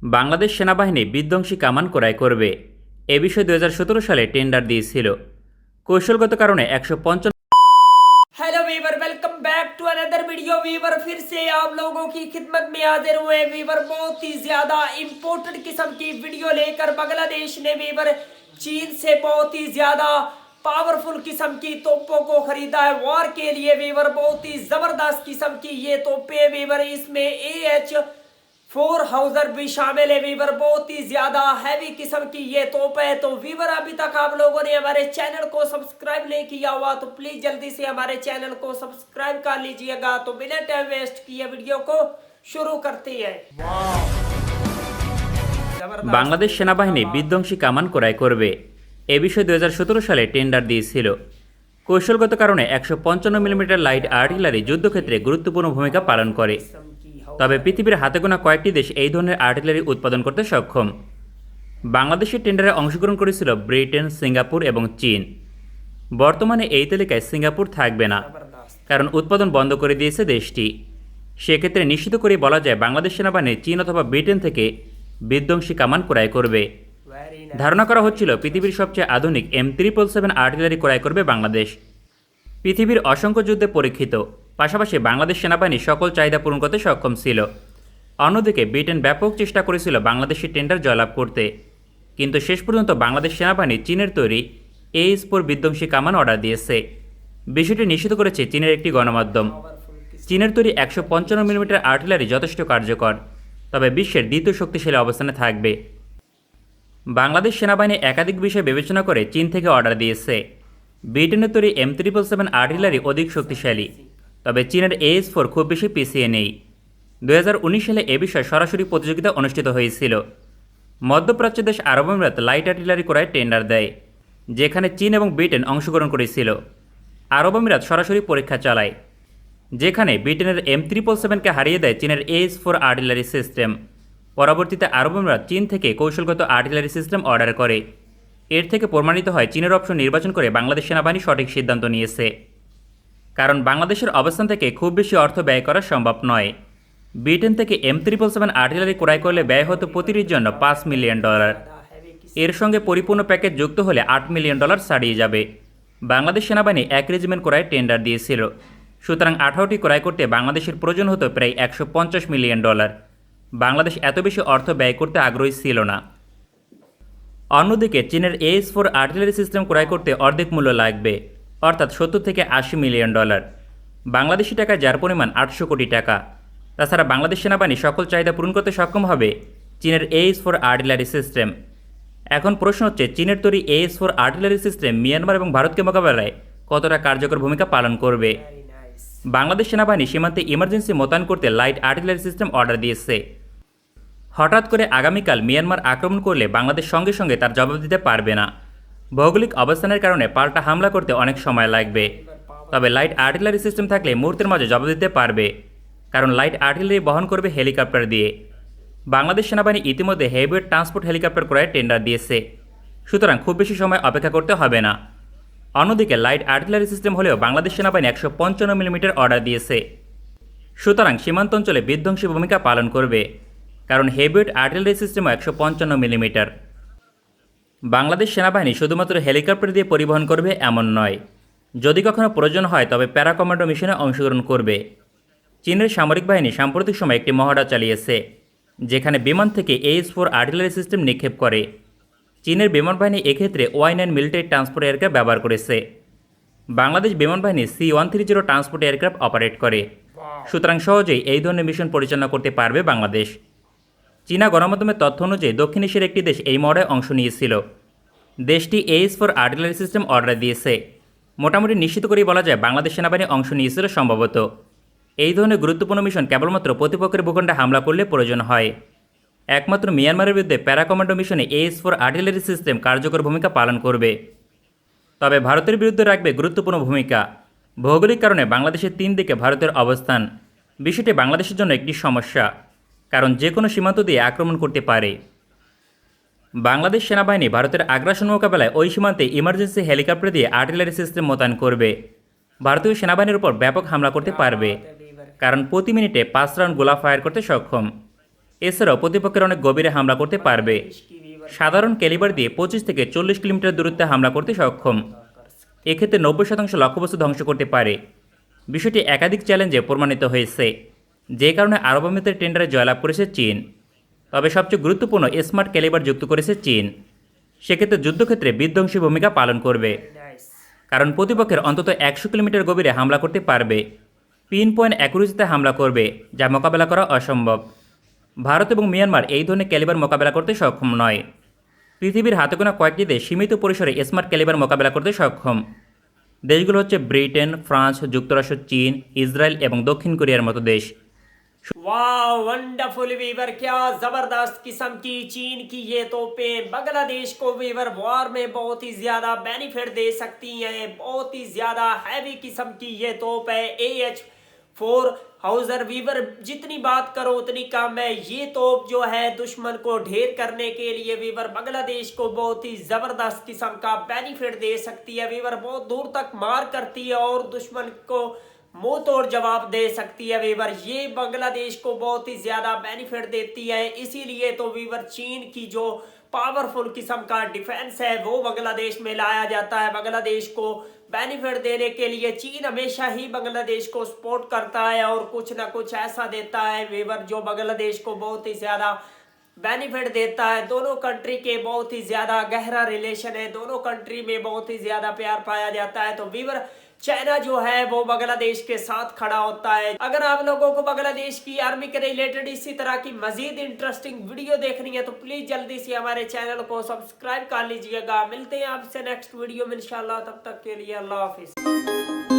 বাংলাদেশ সেনাবাহিনী বিধ্বংসী কামান ক্রয় করবে এ বিষয়ে 2017 সালে টেন্ডার দিয়েছিল। কৌশলগত কারণে 155। Hello viewer, welcome back to another video. Viewer फिर से आप लोगों की खिदमत में हाजिर हुए। वीवर बहुत ही ज्यादा इम्पोर्टेंट किस्म की वीडियो लेकर बांग्लादेश ने वीवर चीन से बहुत ही ज्यादा पावरफुल किस्म की तोपों को खरीदा है वॉर के लिए। वीवर बहुत ही जबरदस्त किस्म की ये तोपें वीवर, इसमें AH-4 भी शामिल है। वीवर बहुत ही ज्यादा हैवी किस्म की ये तोप है। तो वीवर अभी तक आप लोगों ने हमारे चैनल को सब्सक्राइब नहीं किया हुआ तो प्लीज जल्दी से हमारे चैनल को सब्सक्राइब कर लीजिएगा। तो बिना टाइम वेस्ट किए वीडियो को शुरू करते हैं। বাংলাদেশ সেনাবাহিনী বিধ্বংসী কামান ক্রয় করবে এ বিষয়ে 2017 সালে টেন্ডার দিয়েছিল। কৌশলগত কারণে 155 মিলিমিটার লাইট আর্টিলারি যুদ্ধক্ষেত্রে গুরুত্বপূর্ণ ভূমিকা পালন করে। তবে পৃথিবীর হাতে গোনা কয়েকটি দেশ এই ধরনের আর্টিলারি উৎপাদন করতে সক্ষম। বাংলাদেশের টেন্ডারে অংশগ্রহণ করেছিল ব্রিটেন, সিঙ্গাপুর এবং চীন। বর্তমানে এই তালিকায় সিঙ্গাপুর থাকবে না, কারণ উৎপাদন বন্ধ করে দিয়েছে দেশটি। সেক্ষেত্রে নিশ্চিত করে বলা যায় বাংলাদেশ সেনাবাহিনী চীন অথবা ব্রিটেন থেকে বিধ্বংসী কামান ক্রয় করবে। ধারণা করা হচ্ছিল পৃথিবীর সবচেয়ে আধুনিক M777 আর্টিলারি ক্রয় করবে বাংলাদেশ। পৃথিবীর অসংখ্য যুদ্ধে পরীক্ষিত, পাশাপাশি বাংলাদেশ সেনাবাহিনী সকল চাহিদা পূরণ করতে সক্ষম ছিল। অন্যদিকে ব্রিটেন ব্যাপক চেষ্টা করেছিল বাংলাদেশের টেন্ডার জয়লাভ করতে, কিন্তু শেষ পর্যন্ত বাংলাদেশ সেনাবাহিনী চীনের তৈরি AH-4 বিধ্বংসী কামান অর্ডার দিয়েছে। বিষয়টি নিশ্চিত করেছে চীনের একটি গণমাধ্যম। চীনের তৈরি 155 মিলিমিটার আর্টিলারি যথেষ্ট কার্যকর, তবে বিশ্বের দ্বিতীয় শক্তিশালী অবস্থানে থাকবে। বাংলাদেশ সেনাবাহিনী একাধিক বিষয় বিবেচনা করে চীন থেকে অর্ডার দিয়েছে। ব্রিটেনের তৈরি M777 আর্টিলারি অধিক শক্তিশালী, তবে চীনের AH-4 খুব বেশি পিছিয়ে নেই। 2019 সালে এ বিষয়ে সরাসরি প্রতিযোগিতা অনুষ্ঠিত হয়েছিল। মধ্যপ্রাচ্য দেশ আরব আমিরাত লাইট আর্টিলারি ক্রয়ের টেন্ডার দেয়, যেখানে চীন এবং ব্রিটেন অংশগ্রহণ করেছিল। আরব আমিরাত সরাসরি পরীক্ষা চালায়, যেখানে ব্রিটেনের M777কে হারিয়ে দেয় চীনের AH-4 আর্টিলারি সিস্টেম। পরবর্তীতে আরব আমিরাত চীন থেকে কৌশলগত আর্টিলারি সিস্টেম অর্ডার করে। এর থেকে প্রমাণিত হয় চীনের অপশন নির্বাচন করে বাংলাদেশ সেনাবাহিনী সঠিক সিদ্ধান্ত নিয়েছে, কারণ বাংলাদেশের অবস্থান থেকে খুব বেশি অর্থ ব্যয় করা সম্ভব নয়। ব্রিটেন থেকে M777 আর্টিলারি ক্রয় করলে ব্যয় হতো প্রতিটির জন্য $5 মিলিয়ন। এর সঙ্গে পরিপূর্ণ প্যাকেজ যুক্ত হলে $8 মিলিয়ন ছাড়িয়ে যাবে। বাংলাদেশ সেনাবাহিনী 1 রেজিমেন্ট ক্রয়ের টেন্ডার দিয়েছিল, সুতরাং 18টি ক্রয় করতে বাংলাদেশের প্রয়োজন হতো প্রায় $150 মিলিয়ন। বাংলাদেশ এত বেশি অর্থ ব্যয় করতে আগ্রহী ছিল না। অন্যদিকে চীনের AH-4 আর্টিলারি সিস্টেম ক্রয় করতে অর্ধেক মূল্য লাগবে, অর্থাৎ $70 থেকে $80 মিলিয়ন। বাংলাদেশি টাকায় যার পরিমাণ 800 কোটি টাকা। তাছাড়া বাংলাদেশ সেনাবাহিনী সকল চাহিদা পূরণ করতে সক্ষম হবে চীনের AH-4 আর্টিলারি সিস্টেম। এখন প্রশ্ন হচ্ছে, চীনের তৈরি AH-4 আর্টিলারি সিস্টেম মিয়ানমার এবং ভারতকে মোকাবেলায় কতটা কার্যকর ভূমিকা পালন করবে। বাংলাদেশ সেনাবাহিনী সীমান্তে ইমার্জেন্সি মোতায়েন করতে লাইট আর্টিলারি সিস্টেম অর্ডার দিয়েছে। হঠাৎ করে আগামীকাল মিয়ানমার আক্রমণ করলে বাংলাদেশ সঙ্গে সঙ্গে তার জবাব দিতে পারবে না। ভৌগোলিক অবস্থানের কারণে পাল্টা হামলা করতে অনেক সময় লাগবে। তবে লাইট আর্টিলারি সিস্টেম থাকলে মুহূর্তের মাঝে জবাব দিতে পারবে, কারণ লাইট আর্টিলারি বহন করবে হেলিকপ্টার দিয়ে। বাংলাদেশ সেনাবাহিনী ইতিমধ্যে হেভিওয়েট ট্রান্সপোর্ট হেলিকপ্টার ক্রয়ের টেন্ডার দিয়েছে, সুতরাং খুব বেশি সময় অপেক্ষা করতে হবে না। অন্যদিকে লাইট আর্টিলারি সিস্টেম হলেও বাংলাদেশ সেনাবাহিনী 155 মিলিমিটার অর্ডার দিয়েছে, সুতরাং সীমান্ত অঞ্চলে বিধ্বংসী ভূমিকা পালন করবে, কারণ হেভিওয়েট আর্টিলারি সিস্টেমও 155 মিলিমিটার। বাংলাদেশ সেনাবাহিনী শুধুমাত্র হেলিকপ্টার দিয়ে পরিবহন করবে এমন নয়, যদি কখনো প্রয়োজন হয় তবে প্যারা কমান্ডো মিশনে অংশগ্রহণ করবে। চীনের সামরিক বাহিনী সাম্প্রতিক সময় একটি মহড়া চালিয়েছে, যেখানে বিমান থেকে AH-4 আর্টিলারি সিস্টেম নিক্ষেপ করে। চীনের বিমান বাহিনী এক্ষেত্রে Y-9 মিলিটারি ট্রান্সপোর্ট এয়ারক্রাফট ব্যবহার করেছে। বাংলাদেশ বিমান বাহিনী C-130 ট্রান্সপোর্ট এয়ারক্রাফট অপারেট করে, সুতরাং সহজেই এই ধরনের মিশন পরিচালনা করতে পারবে বাংলাদেশ। চীনা গণমাধ্যমের তথ্য অনুযায়ী দক্ষিণ এশিয়ার একটি দেশ এই মহড়ায় অংশ নিয়েছিল। দেশটি AH-4 আর্টিলারি সিস্টেম অর্ডার দিয়েছে। মোটামুটি নিশ্চিত করেই বলা যায় বাংলাদেশ সেনাবাহিনী অংশ নিয়েছিল সম্ভবত। এই ধরনের গুরুত্বপূর্ণ মিশন কেবলমাত্র প্রতিপক্ষের ভূখণ্ডে হামলা করলে প্রয়োজন হয়। একমাত্র মিয়ানমারের বিরুদ্ধে প্যারা কমান্ডো মিশনে AH-4 আর্টিলারি সিস্টেম কার্যকর ভূমিকা পালন করবে। তবে ভারতের বিরুদ্ধে রাখবে গুরুত্বপূর্ণ ভূমিকা। ভৌগোলিক কারণে বাংলাদেশের 3 দিকে ভারতের অবস্থান। বিষয়টি বাংলাদেশের জন্য একটি সমস্যা, কারণ যে কোনো সীমান্ত দিয়ে আক্রমণ করতে পারে। বাংলাদেশ সেনাবাহিনী ভারতের আগ্রাসন মোকাবেলায় ওই সীমান্তে ইমার্জেন্সি হেলিকপ্টার দিয়ে আর্টিলারি সিস্টেম মোতায়েন করবে। ভারতীয় সেনাবাহিনীর উপর ব্যাপক হামলা করতে পারবে, কারণ প্রতি মিনিটে 5 রাউন্ড গোলা ফায়ার করতে সক্ষম। এছাড়াও প্রতিপক্ষের অনেক গভীরে হামলা করতে পারবে। সাধারণ ক্যালিবার দিয়ে 25 থেকে 40 কিলোমিটার দূরত্বে হামলা করতে সক্ষম। এক্ষেত্রে 90% লক্ষ্যবস্তু ধ্বংস করতে পারে। বিষয়টি একাধিক চ্যালেঞ্জে প্রমাণিত হয়েছে, যে কারণে আরব আমিরাতের টেন্ডারে জয়লাভ করেছে চীন। তবে সবচেয়ে গুরুত্বপূর্ণ স্মার্ট ক্যালিবার যুক্ত করেছে চীন। সেক্ষেত্রে যুদ্ধক্ষেত্রে বিধ্বংসী ভূমিকা পালন করবে, नाइस। কারণ প্রতিপক্ষের অন্তত 100 কিলোমিটার গভীরে হামলা করতে পারবে। পিন পয়েন্ট অ্যাকুরেসিতে হামলা করবে, যা মোকাবেলা করা অসম্ভব। ভারত এবং মিয়ানমার এই ধরনের ক্যালিবার মোকাবেলা করতে সক্ষম নয়। পৃথিবীর হাতে গোনা কয়েকটি দেশ সীমিত পরিসরে স্মার্ট ক্যালিবার মোকাবেলা করতে সক্ষম। দেশগুলো হচ্ছে ব্রিটেন, ফ্রান্স, যুক্তরাষ্ট্র, চীন, ইসরায়েল এবং দক্ষিণ কোরিয়ার মতো দেশ। वाह वंडरफुल वीवर, क्या जबरदस्त किस्म की चीन की ये तोपें बांग्लादेश को वीवर वॉर में बहुत ही ज्यादा बेनिफिट दे सकती हैं। बहुत ही ज्यादा हैवी किस्म की ये तोप है AH-4 हाउजर वीवर। जितनी बात करो उतनी कम है। ये तोप जो है दुश्मन को ढेर करने के लिए वीवर बांग्लादेश को बहुत ही जबरदस्त किस्म का बेनिफिट दे सकती है वीवर। बहुत दूर तक मार करती है और दुश्मन को मुंह तोड़ जवाब दे सकती है वीवर। ये बांग्लादेश को बहुत ही ज्यादा बेनिफिट देती है। इसीलिए तो वीवर चीन की जो पावरफुल किस्म का डिफेंस है वो बांग्लादेश में लाया जाता है। बांग्लादेश को बेनिफिट देने के लिए चीन हमेशा ही बांग्लादेश को सपोर्ट करता है और कुछ ना कुछ ऐसा देता है वीवर जो बांग्लादेश को बहुत ही ज्यादा बेनिफिट देता है। दोनों कंट्री के बहुत ही ज्यादा गहरा रिलेशन है। दोनों कंट्री में बहुत ही ज्यादा प्यार पाया जाता है। तो वीवर चाइना जो है वो बांग्लादेश के साथ खड़ा होता है। अगर आप लोगों को बांग्लादेश की आर्मी के रिलेटेड इसी तरह की मजीद इंटरेस्टिंग वीडियो देखनी है तो प्लीज जल्दी से हमारे चैनल को सब्सक्राइब कर लीजिएगा। मिलते हैं आपसे नेक्स्ट वीडियो में इंशाल्लाह। तब तक के लिए अल्लाह हाफिज।